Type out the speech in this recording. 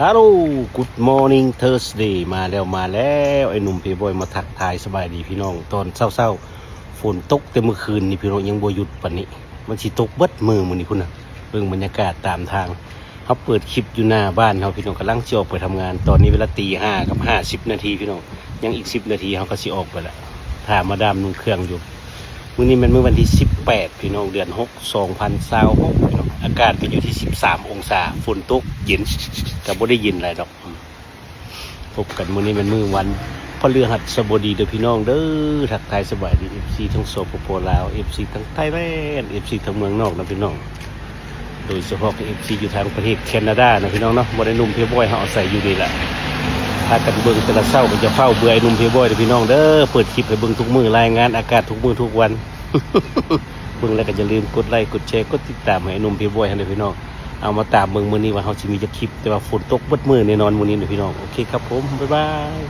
ฮัลโหล Good morning Thursday มาแล้วไอ้หนุ่มเพย์บอยมาทักทายสบายดีพี่น้องตอนเศร้าๆฝนตกแต่เมื่อคืนนี่พี่น้องยังบ่หยุดปานนี้มันสิตกเบิดมือมื้อนี้พุ่นน่ะเบิ่งบรรยากาศตามทางเฮาเปิดคลิปอยู่หน้าบ้านเฮาพี่น้องกำลังสิออกไปทำงานตอนนี้เวลาตี 5 กับ 50 นาทีพี่น้องยังอีก10 นาทีเฮาก็สิออกไปละถ้ามาดามนุ่งเครื่องอยู่มื้อนี้มันมื้อวันที่18พี่น้องเดือน6 2026พี่น้องอากาศก็อยู่ที่13องศาฝนตกเย็นก็บ่ได้ยินอะไรดอกพบกันมื้อนี้มันมื้อวันพฤหัสบดีเด้อพี่น้องเด้อทักทายสบายดี FC ทั้งสปปลาว FC ทั้งไทยแลนด์ FC ทั้งเมืองนอกนะพี่น้องโดยเฉพาะ FC อยู่ทางประเทศแคนาดานะพี่น้องเนาะบ่ได้หนุ่มเพย์บอยเฮาอาศัยอยู่นี่แหละถ้ากันเบิ่งแต่ละเช้าก็จะเฝ้าเบื่อไอ้หนุ่มเพย์บอยเด้อพี่น้องเด้อเปิดคลิปให้เบิ่งทุกมื้อรายงานอากาศทุกมื้อทุกวัน เบิ่งแล้วก็อย่าลืมกดไลค์กดแชร์กดติดตามให้หนุ่มเพย์บอยให้ด้วยพี่น้องเอามาตามเบิ่งมื้อนี้ว่าเฮาสิมีจักคลิปแต่ว่าฝนตกเบิดมื้อแน่นอนมื้อนี้เด้อพี่น้องโอเคครับผมบ๊ายบาย